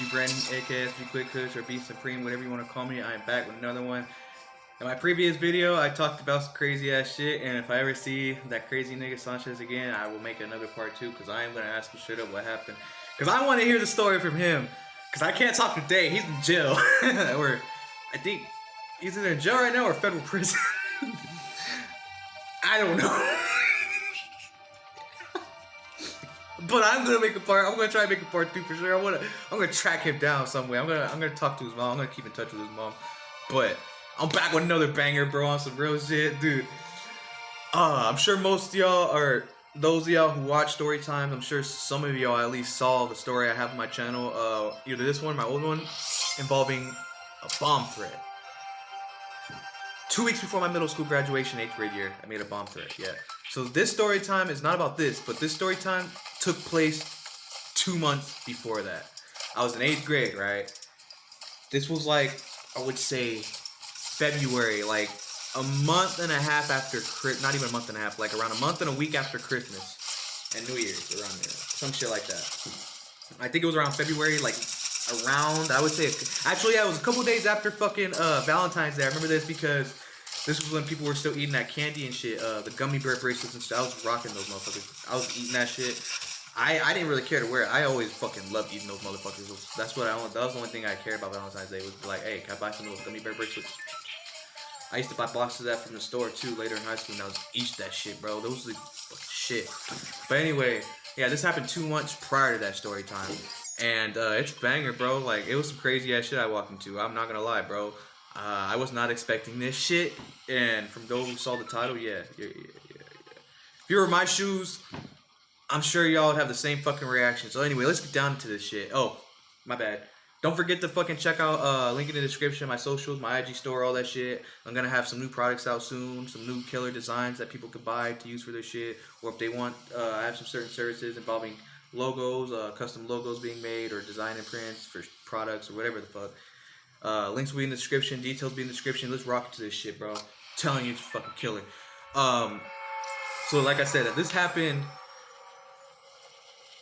SB Brandon, aka SB Quick Kush, or B Supreme, whatever you want to call me. I am back with another one. In my previous video, I talked about some crazy ass shit, and if I ever see that crazy nigga Sanchez again, I will make another part 2, because I am going to ask him straight up what happened. Because I want to hear the story from him, because I can't talk today. He's in jail. Or, I think, he's either in jail right now or federal prison. I don't know. But I'm gonna make a part. I'm gonna try to make a part 2 for sure. I'm gonna track him down some way. I'm gonna talk to his mom. I'm gonna keep in touch with his mom. But I'm back with another banger, bro, on some real shit, dude. I'm sure most of y'all, or those of y'all who watch story times, I'm sure some of y'all at least saw the story I have on my channel. Either this one, my old one, involving a bomb threat. 2 weeks before my middle school graduation, 8th grade year, I made a bomb threat. Yeah. So this story time is not about this, but this story time took place 2 months before that. I was in 8th grade, right? This was like, I would say, February, like a month and a half after Christmas, not even a month and a half, like around a month and a week after Christmas and New Year's, around there, some shit like that. I think it was around February, like around, I would say, actually, yeah, it was a couple days after fucking Valentine's Day. I remember this because this was when people were still eating that candy and shit, the gummy bear bracelets and shit. I was rocking those motherfuckers. I was eating that shit. I didn't really care to wear it. I always fucking loved eating those motherfuckers. That's what that was the only thing I cared about Valentine's Day, was like, hey, can I buy some of those gummy bear bracelets? I used to buy boxes of that from the store too later in high school, and I was eat that shit, bro. Those were fucking shit. But anyway, yeah, this happened 2 months prior to that story time. And it's banger, bro. Like, it was some crazy ass shit I walked into. I'm not gonna lie, bro. I was not expecting this shit, and from those who saw the title, yeah. If you were in my shoes, I'm sure y'all would have the same fucking reaction. So anyway, let's get down to this shit. Oh, my bad. Don't forget to fucking check out, link in the description, my socials, my IG store, all that shit. I'm gonna have some new products out soon, some new killer designs that people could buy to use for their shit, or if they want, I have some certain services involving logos, custom logos being made, or design and prints for products, or whatever the fuck. Links will be in the description, details will be in the description. Let's rock into this shit, bro. I'm telling you, it's fucking killer. So like I said, this happened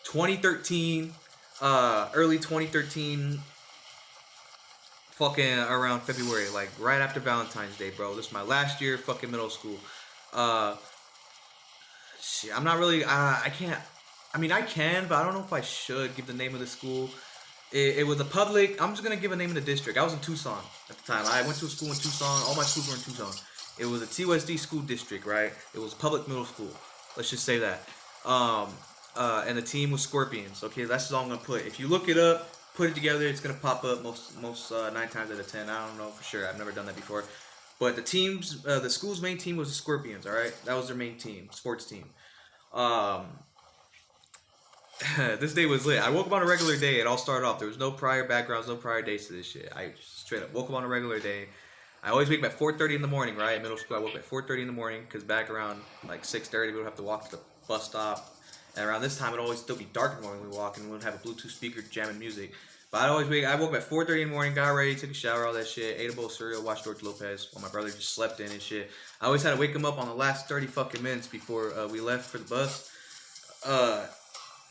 2013, early 2013, fucking around February, like right after Valentine's Day, bro. This is my last year fucking middle school. Shit, I'm not really, I can't, I mean, I can, but I don't know if I should give the name of the school. It was a public, I'm just going to give a name in the district. I was in Tucson at the time. I went to a school in Tucson. All my schools were in Tucson. It was a TUSD school district, right? It was a public middle school. Let's just say that. And the team was Scorpions. Okay, that's all I'm going to put. If you look it up, put it together, it's going to pop up most 9 times out of 10. I don't know for sure. I've never done that before. But the school's main team was the Scorpions, all right? That was their main team, sports team. This day was lit. I woke up on a regular day. It all started off. There was no prior backgrounds, no prior dates to this shit. I just straight up woke up on a regular day. I always wake up at 4:30 in the morning, right? In middle school, I woke up at 4:30 in the morning, because back around like 6:30, we would have to walk to the bus stop. And around this time, it'd always still be dark in the morning when we walk, and we would have a Bluetooth speaker jamming music. But I woke up at 4:30 in the morning, got ready, took a shower, all that shit, ate a bowl of cereal, watched George Lopez while my brother just slept in and shit. I always had to wake him up on the last 30 fucking minutes before we left for the bus.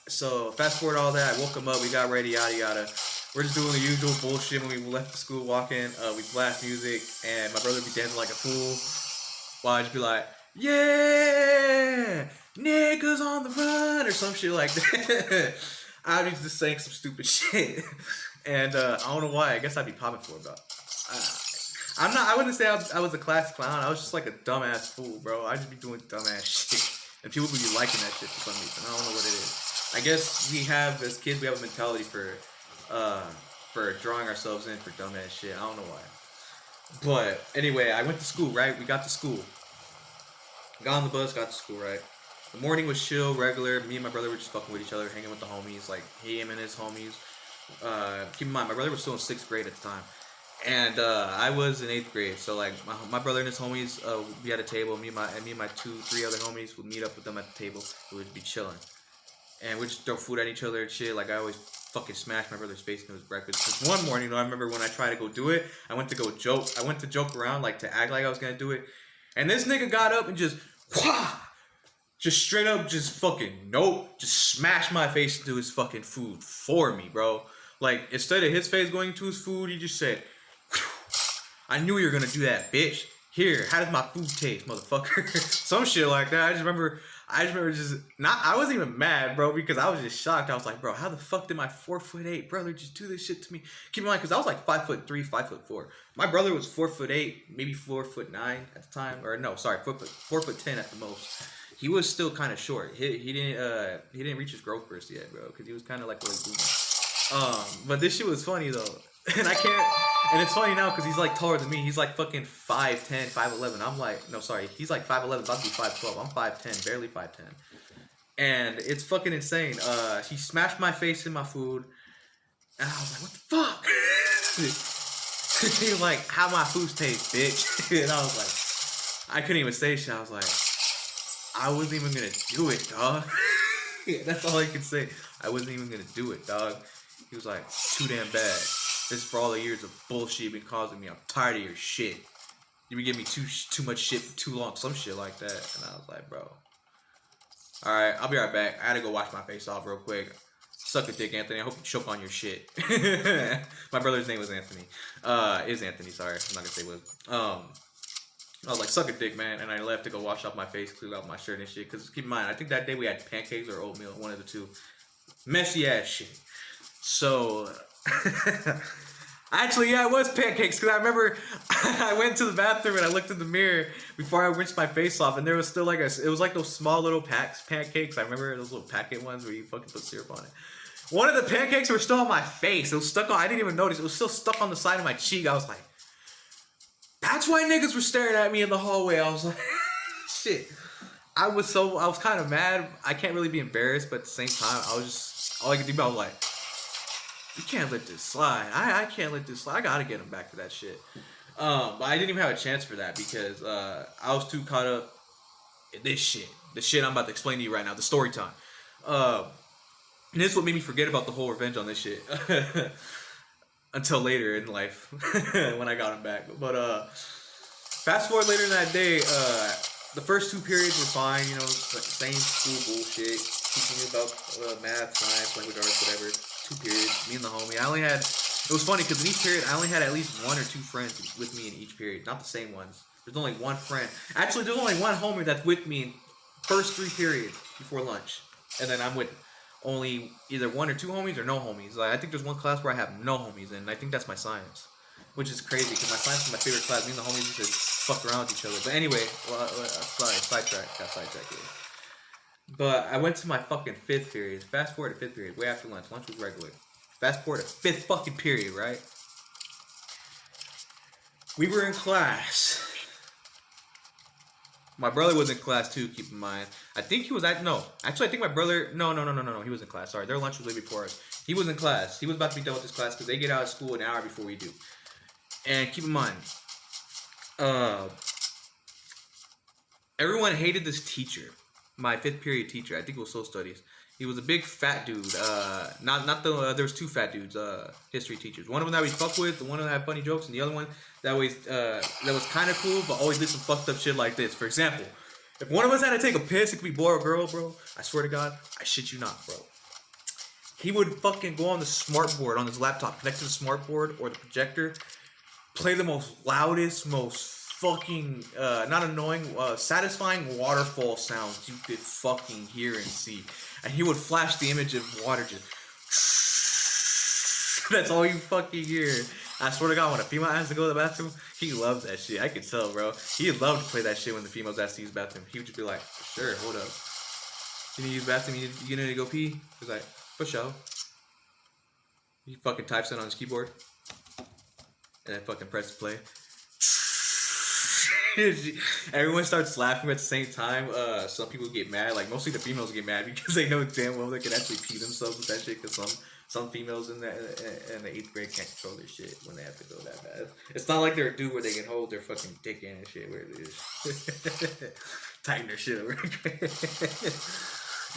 So fast forward all that, I woke him up, we got ready, yada yada. We're just doing the usual bullshit when we left the school walking. We blast music, and my brother would be dancing like a fool, while I'd just be like, yeah, niggas on the run, or some shit like that. I'd be just saying some stupid shit, and I don't know why. I guess I'd be popping for it, but I wouldn't say I was a class clown. I was just like a dumbass fool, bro. I'd just be doing dumbass shit, and people would be liking that shit for some reason. I don't know what it is. I guess as kids, we have a mentality for drawing ourselves in for dumbass shit. I don't know why. But anyway, I went to school, right? We got to school. Got on the bus, got to school, right? The morning was chill, regular. Me and my brother were just fucking with each other, hanging with the homies, like him and his homies. Keep in mind, my brother was still in 6th grade at the time. And I was in 8th grade. So like my brother and his homies, we had a table. Me and my 2-3 other homies would meet up with them at the table. We would be chilling. And we'd just throw food at each other and shit. Like, I always fucking smashed my brother's face into his breakfast. Just one morning, though, I remember when I tried to go do it, I went to joke around, like, to act like I was gonna do it. And this nigga got up and just, whah! Just straight up, just fucking, nope. Just smashed my face into his fucking food for me, bro. Like, instead of his face going to his food, he just said, I knew you were gonna do that, bitch. Here, how does my food taste, motherfucker? Some shit like that. I just remember just not. I wasn't even mad, bro, because I was just shocked. I was like, bro, how the fuck did my 4'8" brother just do this shit to me? Keep in mind, because I was like 5'3", 5'4". My brother was 4'8", maybe 4'9" at the time, or no, sorry, 4'10" at the most. He was still kind of short. He didn't reach his growth burst yet, bro, because he was kind of like a little boomer. But this shit was funny though, and I can't. And it's funny now because he's like taller than me. He's like fucking 5'10", 5'11". I'm like, no, sorry, he's like 5'11", about to be 5'12". I'm 5'10", barely 5'10". And it's fucking insane. He smashed my face in my food, and I was like, what the fuck? He was like, how my food taste, bitch? And I was like, I couldn't even say shit. I was like, I wasn't even gonna do it, dog. That's all I could say. I wasn't even gonna do it, dog. He was like, too damn bad. This is for all the years of bullshit you've been causing me. I'm tired of your shit. You've been giving me too much shit for too long. Some shit like that. And I was like, bro. Alright, I'll be right back. I had to go wash my face off real quick. Suck a dick, Anthony. I hope you choke on your shit. My brother's name was Anthony. Is Anthony, sorry. I'm not gonna say was. I was like, suck a dick, man. And I left to go wash off my face, clean out my shirt and shit. Because keep in mind, I think that day we had pancakes or oatmeal, one of the two. Messy ass shit. So... Actually, yeah, it was pancakes, because I remember I went to the bathroom and I looked in the mirror before I rinsed my face off, and there was still like it was like those small little pancakes. I remember those little packet ones where you fucking put syrup on it. One of the pancakes were still on my face. It was stuck on, I didn't even notice. It was still stuck on the side of my cheek. I was like, that's why niggas were staring at me in the hallway. I was like, shit. I was kind of mad. I can't really be embarrassed, but at the same time, all I could think about was like, you can't let this slide. I can't let this slide. I gotta get him back for that shit. But I didn't even have a chance for that because I was too caught up in this shit. The shit I'm about to explain to you right now. The story time. And this is what made me forget about the whole revenge on this shit. Until later in life. When I got him back. But fast forward later in that day, the first 2 periods were fine. You know, like same school bullshit. Teaching me about math, science, language arts, whatever. 2 periods, me and the homie. It was funny because in each period, I only had at least 1 or 2 friends with me in each period. Not the same ones. There's only 1 friend. Actually, there's only 1 homie that's with me in first 3 periods before lunch. And then I'm with only either 1 or 2 homies or no homies. Like, I think there's 1 class where I have no homies, and I think that's my science. Which is crazy because my science is my favorite class. Me and the homies used to fuck around with each other. But anyway, sorry, sidetrack. Got sidetracked here. But I went to my fucking 5th period. Fast forward to 5th period, way after lunch. Lunch was regular. Fast forward to 5th fucking period, right? We were in class. My brother was in class too, keep in mind. I think he was Actually, I think my brother... No. He was in class. Sorry, their lunch was way before us. He was in class. He was about to be done with this class because they get out of school an hour before we do. And keep in mind, everyone hated this teacher. My 5th period teacher, I think it was social studies. He was a big fat dude. There was 2 fat dudes, history teachers. One of them that we fuck with, the one that had funny jokes, and the other one that was kind of cool, but always did some fucked up shit like this. For example, if one of us had to take a piss, it could be boy or girl, bro. I swear to God, I shit you not, bro. He would fucking go on the smart board on his laptop, connect to the smart board or the projector, play the most loudest, most fucking not annoying, satisfying waterfall sounds you could fucking hear and see, and he would flash the image of water just. That's all you fucking hear. I swear to God, when a female has to go to the bathroom, he loves that shit. I can tell, bro. He loved to play that shit when the females asked to use the bathroom. He would just be like, sure, hold up. You need to use the bathroom? You need to go pee? He's like, for sure. He fucking types it on his keyboard, and then fucking presses play. Everyone starts laughing at the same time. Some people get mad, like mostly the females get mad because they know damn well they can actually pee themselves with that shit. Because some females in the 8th grade can't control their shit when they have to go that bad. It's not like they're a dude where they can hold their fucking dick in and shit where they just tighten their shit over.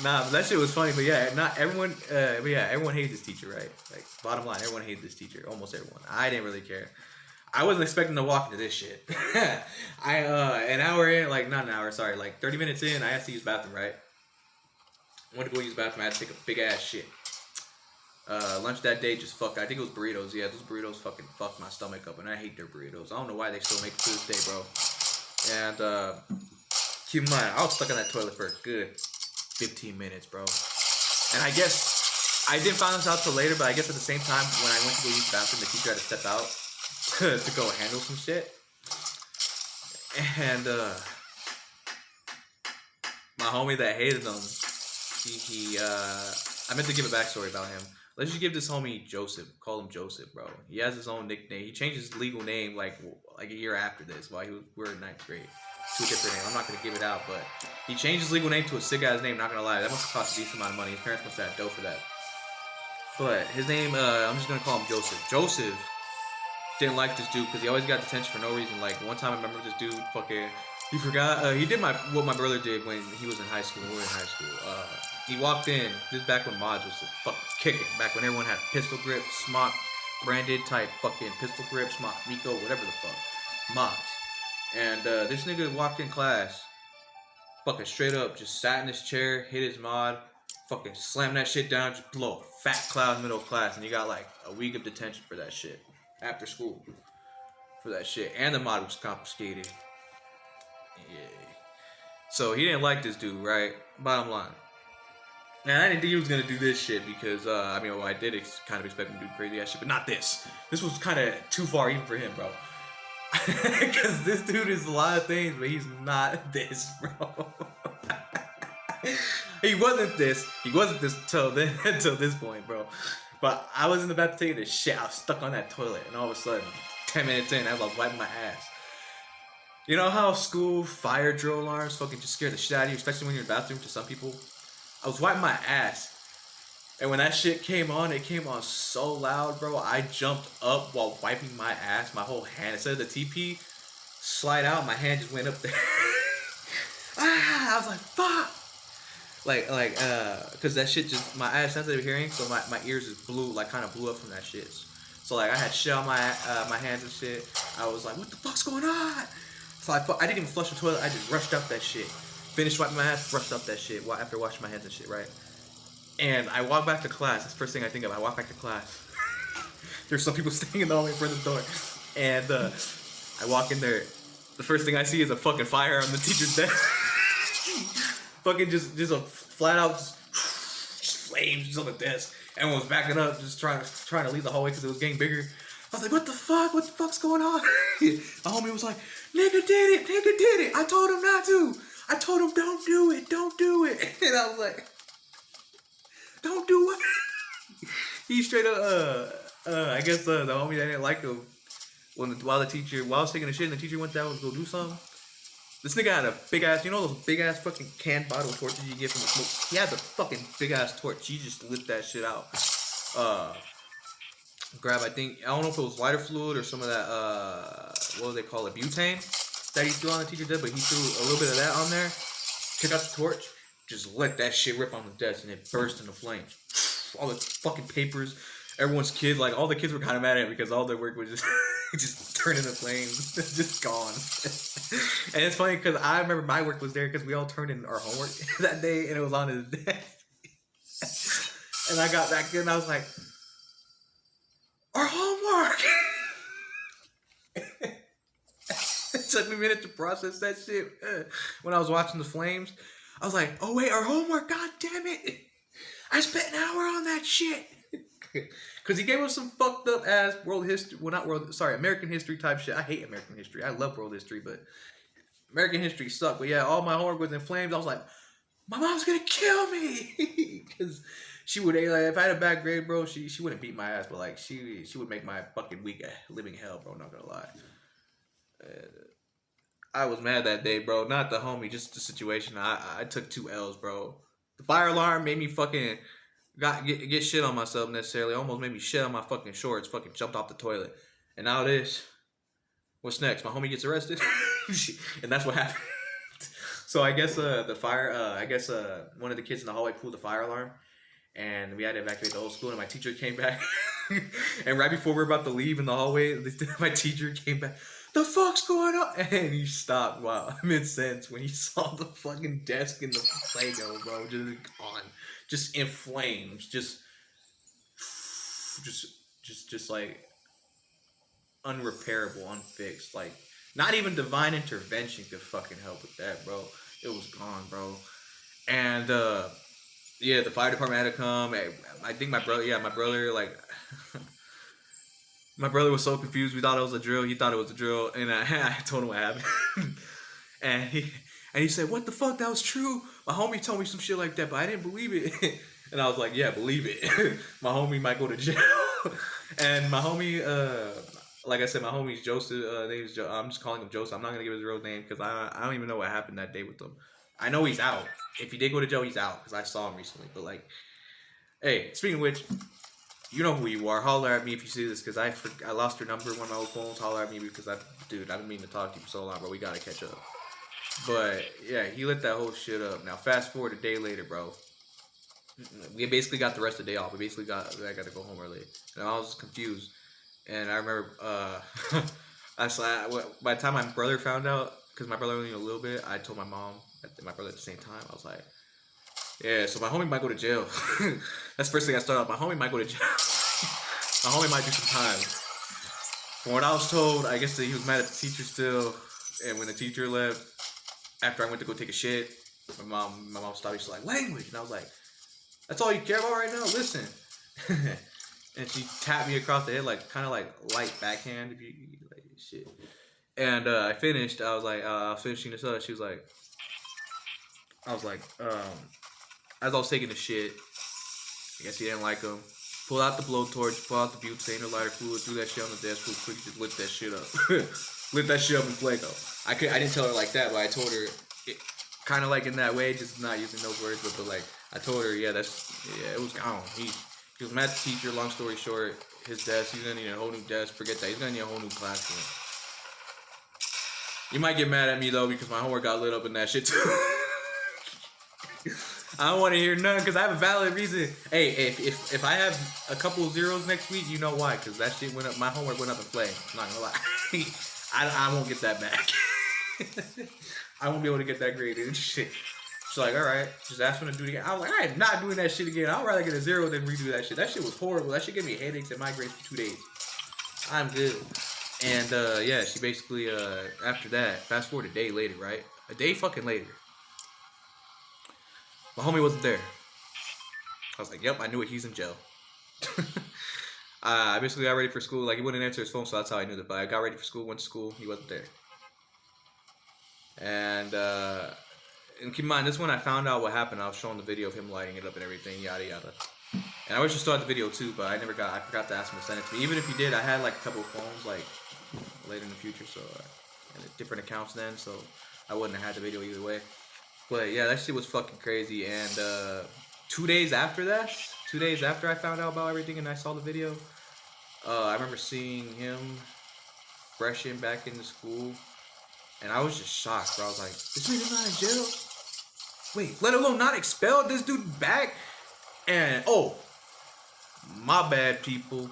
Nah, but that shit was funny. But yeah, not everyone. But yeah, everyone hated this teacher, right? Like bottom line, everyone hated this teacher. Almost everyone. I didn't really care. I wasn't expecting to walk into this shit. An hour in, like not an hour, sorry, like 30 minutes in, I had to use the bathroom, right? I went to go use the bathroom, I had to take a big ass shit. Lunch that day just fuck. I think it was burritos. Yeah, those burritos fucking fucked my stomach up, and I hate their burritos. I don't know why they still make it to this day, bro. And keep in mind, I was stuck in that toilet for a good 15 minutes, bro. And I guess I didn't find this out till later, but I guess at the same time when I went to go use the bathroom, the teacher had to step out to go handle some shit. And my homie that hated them, I meant to give a backstory about him. Let's just give this homie Joseph. Call him Joseph, bro. He has his own nickname. He changed his legal name like a year after this, while we were in 9th grade. To a different name. I'm not gonna give it out, but he changed his legal name to a sick ass name. Not gonna lie, that must have cost a decent amount of money. His parents must have had dough for that. But his name, I'm just gonna call him Joseph. Joseph didn't like this dude because he always got detention for no reason. Like one time, I remember this dude fucking. He forgot. He did what my brother did when he was in high school. When we were in high school. He walked in. This is back when mods was fucking kicking. Back when everyone had pistol grip, smock, branded type fucking pistol grip, smock, Rico, whatever the fuck, mods. And this nigga walked in class, fucking straight up, just sat in his chair, hit his mod, fucking slammed that shit down, just blow a fat cloud in the middle of class, and you got like a week of detention for that shit after school. For that shit, and the mod was confiscated. Yeah. So he didn't like this dude, right? Bottom line. And I didn't think he was gonna do this shit because I mean, well, I did kind of expect him to do crazy ass shit, but not this. This was kind of too far even for him, bro. Because this dude is a lot of things, but he's not this, bro. He wasn't this till this point, bro. But I wasn't about to tell you this shit. I was stuck on that toilet, and all of a sudden, 10 minutes in, I was wiping my ass. You know how school fire drill alarms fucking just scare the shit out of you, especially when you're in the bathroom to some people? I was wiping my ass. And when that shit came on, it came on so loud, bro. I jumped up while wiping my ass. My whole hand, instead of the TP slide out, my hand just went up there. I was like, fuck. Cause that shit just, my ass sensitive hearing, so my ears just blew, like kind of blew up from that shit. So like I had shit on my hands and shit. I was like, what the fuck's going on? So I didn't even flush the toilet. I just rushed up that shit. Finished wiping my ass, brushed up that shit after washing my hands and shit, right? And I walk back to class. That's the first thing I think of. I walk back to class. There's some people standing in the hallway in front of the door. And I walk in there. The first thing I see is a fucking fire on the teacher's desk. Fucking just a flat out just flames just on the desk. Everyone was backing up, just trying to leave the hallway because it was getting bigger. I was like, what the fuck? What the fuck's going on? My homie was like, nigga did it. I told him not to. I told him, don't do it. And I was like, don't do it. He straight up, I guess the homie that didn't like him, while I was taking a shit and the teacher went down to go do something, this nigga had a big ass, you know those big ass fucking canned bottle torches you get from the smoke? He had the fucking big ass torch. He just lit that shit out. Grab, I don't know if it was lighter fluid or some of that, what do they call it, butane that he threw on the teacher's desk, but he threw a little bit of that on there, took out the torch, just let that shit rip on the desk, and it burst into flames. All the fucking papers, everyone's kid, like all the kids were kind of mad at it because all their work was just turn into flames, just gone. And it's funny because I remember my work was there because we all turned in our homework that day, and it was on his desk. And I got back in, and I was like, our homework. It took me a minute to process that shit. When I was watching the flames, I was like, oh wait, our homework, god damn it. I spent an hour on that shit. Because he gave us some fucked up ass American history type shit. I hate American history. I love world history, but American history sucked. But yeah, all my homework was in flames. I was like, my mom's gonna kill me. Because she would, like, if I had a bad grade, bro, she wouldn't beat my ass, but like she would make my fucking week a living hell, bro. Not gonna lie. I was mad that day, bro. Not the homie, just the situation. I took 2 L's, bro. The fire alarm made me fucking get shit on myself necessarily. Almost made me shit on my fucking shorts. Fucking jumped off the toilet. And now this. What's next? My homie gets arrested, and that's what happened. So I guess the fire. One of the kids in the hallway pulled the fire alarm, and we had to evacuate the whole school. And my teacher came back, and right before we were about to leave in the hallway, my teacher came back. The fuck's going on? And he stopped mid-sentence when he saw the fucking desk in the Play-Doh, bro, just gone, just in flames, just just like unrepairable, unfixed. Like not even divine intervention could fucking help with that, bro. It was gone, bro. And yeah, the fire department had to come. I think my brother, like, my brother was so confused. We thought it was a drill. He thought it was a drill, and I told him what happened. and he said, "What the fuck? That was true." My homie told me some shit like that, but I didn't believe it. And I was like, "Yeah, believe it." My homie might go to jail. And my homie, like I said, my homie's Joseph. Name's I'm just calling him Joseph. I'm not gonna give his real name because I don't even know what happened that day with him. I know he's out. If he did go to jail, he's out because I saw him recently. But like, hey, speaking of which, you know who you are. Holler at me if you see this because I lost your number on one of my old phones. Holler at me because I've been meaning to talk to you for so long, bro. We gotta catch up. But yeah, he lit that whole shit up. Now fast forward a day later, bro. We basically got the rest of the day off. I got to go home early, and I was confused. And I remember, by the time my brother found out, because my brother only knew a little bit, I told my mom and my brother at the same time. I was like, yeah, so my homie might go to jail. That's the first thing I started off. My homie might go to jail. My homie might do some time. From what I was told, I guess that he was mad at the teacher still. And when the teacher left, after I went to go take a shit, my mom stopped me. She's like, language. And I was like, that's all you care about right now? Listen. And she tapped me across the head, like, kind of like light backhand, if you like shit. And I finished. I was like, finishing this up. She was like, as I was taking the shit, I guess he didn't like him. Pull out the blowtorch, pull out the butane or lighter fluid, threw that shit on the desk real quick, just lit that shit up. Lit that shit up in Flaco. I didn't tell her like that, but I told her, kind of like in that way, just not using those words, but like, I told her, it was gone. He was mad at the teacher, long story short, his desk, he's gonna need a whole new desk, forget that, he's gonna need a whole new classroom. You might get mad at me though, because my homework got lit up in that shit too. I don't want to hear none, because I have a valid reason. Hey, if I have a couple of zeros next week, you know why, because that shit went up, my homework went up in flames, I'm not gonna lie. I won't get that back. I won't be able to get that grade and shit. She's like, alright, just ask me to do it again. I was like, I am not doing that shit again. I'd rather get a 0 than redo that shit. That shit was horrible. That shit gave me headaches and migraines for 2 days. I'm good. And yeah, she basically, after that, fast forward a day later, right? A day fucking later. My homie wasn't there. I was like, yep, I knew it. He's in jail. I basically got ready for school. Like, he wouldn't answer his phone, so that's how I knew that. But I got ready for school, went to school. He wasn't there. And keep in mind, this is when I found out what happened. I was showing the video of him lighting it up and everything, yada yada. And I wish to start the video too, but I forgot to ask him to send it to me. Even if he did, I had like a couple of phones like later in the future, so and different accounts then, so I wouldn't have had the video either way. But yeah, that shit was fucking crazy. And 2 days after that, 2 days after I found out about everything and I saw the video, I remember seeing him fresh in back into school. And I was just shocked, bro. I was like, this nigga's not in jail? Wait, let alone not expelled? This dude back? And, oh, my bad, people.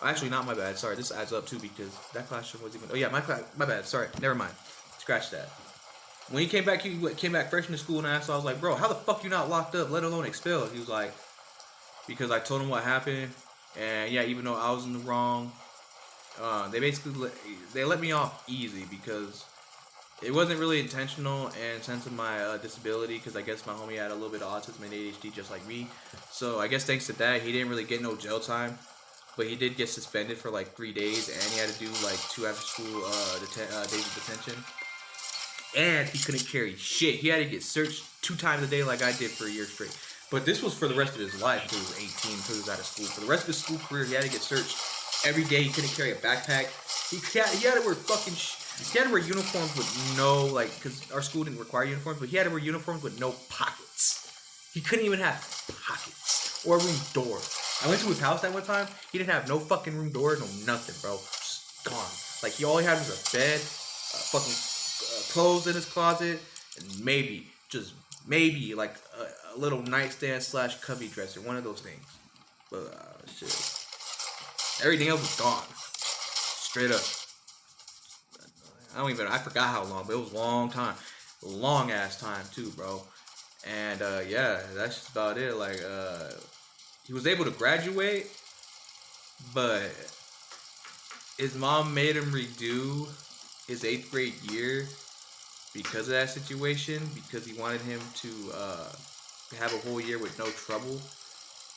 Actually, not my bad. Sorry, this adds up, too, because that classroom wasn't even... Oh, yeah, my bad. Sorry, never mind. Scratch that. When he came back fresh into school, and I was like, bro, how the fuck you not locked up, let alone expelled? He was like, because I told him what happened, and, yeah, even though I was in the wrong, they basically... They let me off easy, because... It wasn't really intentional in sense of my disability, because I guess my homie had a little bit of autism and ADHD just like me. So I guess thanks to that, he didn't really get no jail time. But he did get suspended for like 3 days, and he had to do like 2 after school days of detention. And he couldn't carry shit. He had to get searched 2 times a day like I did for a year straight. But this was for the rest of his life until he was 18, until he was out of school. For the rest of his school career, he had to get searched every day. He couldn't carry a backpack. He had to wear fucking he had to wear uniforms with no, like, because our school didn't require uniforms, but he had to wear uniforms with no pockets. He couldn't even have pockets or a room door. I went to his house that one time. He didn't have no fucking room door, no nothing, bro. Just gone. Like, all he had was a bed, fucking clothes in his closet, and maybe, just maybe, like, a little nightstand / cubby dresser. One of those things. But, shit. Everything else was gone. Straight up. I forgot how long, but it was a long time. Long ass time too, bro. And yeah, that's just about it. Like, he was able to graduate, but his mom made him redo his 8th grade year because of that situation, because he wanted him to have a whole year with no trouble.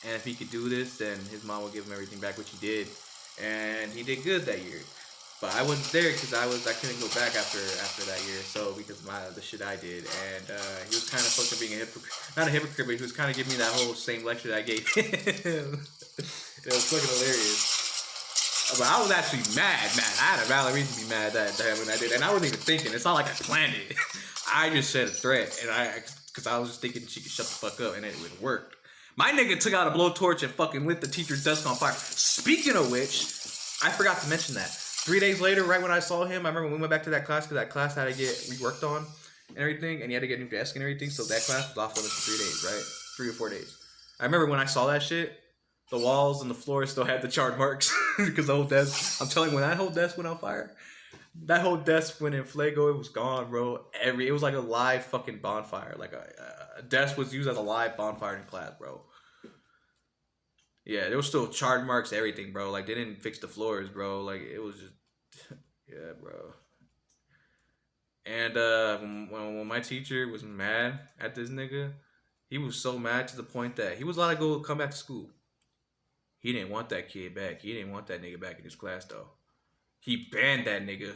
And if he could do this, then his mom would give him everything back, which he did. And he did good that year. But I wasn't there because I couldn't go back after that year. So because of the shit I did, and he was kind of fucked up being a hypocrite. Not a hypocrite, but he was kind of giving me that whole same lecture that I gave him. It was fucking hilarious. But I was actually mad. I had a valid reason to be mad that when I did, and I wasn't even thinking. It's not like I planned it. I just said a threat, and because I was just thinking she could shut the fuck up, and it worked. My nigga took out a blowtorch and fucking lit the teacher's desk on fire. Speaking of which, I forgot to mention that. 3 days later, right when I saw him, I remember when we went back to that class because that class had to get reworked on and everything, and he had to get a new desk and everything. So that class was off limits for 3 days, right? 3 or 4 days. I remember when I saw that shit. The walls and the floor still had the charred marks because the whole desk. I'm telling you, when that whole desk went on fire, that whole desk went in Flago. It was gone, bro. It was like a live fucking bonfire. Like a desk was used as a live bonfire in class, bro. Yeah, there was still charred marks, everything, bro. Like they didn't fix the floors, bro. Like it was just, yeah, bro. And when my teacher was mad at this nigga, he was so mad to the point that he was allowed to come back to school. He didn't want that kid back. He didn't want that nigga back in his class, though. He banned that nigga.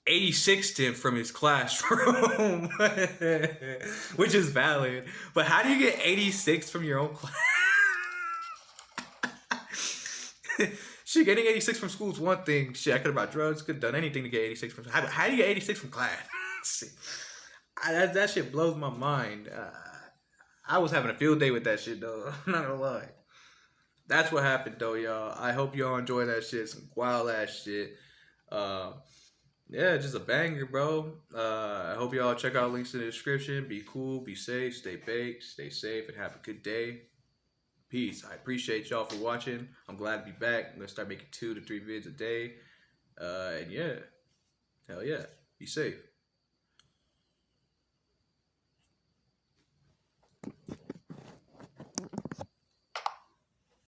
86'd him from his classroom. Which is valid. But how do you get 86 from your own class? Shit, getting 86 from school is one thing. Shit, I could have brought drugs. Could have done anything to get 86 from... How do you get 86 from class? That shit blows my mind. I was having a field day with that shit, though. I'm not gonna lie. That's what happened, though, y'all. I hope y'all enjoy that shit. Some wild ass shit. Yeah, just a banger, bro. I hope y'all check out links in the description. Be cool, be safe, stay baked, stay safe, and have a good day. Peace. I appreciate y'all for watching. I'm glad to be back. I'm gonna start making 2 to 3 vids a day. And yeah, hell yeah. Be safe.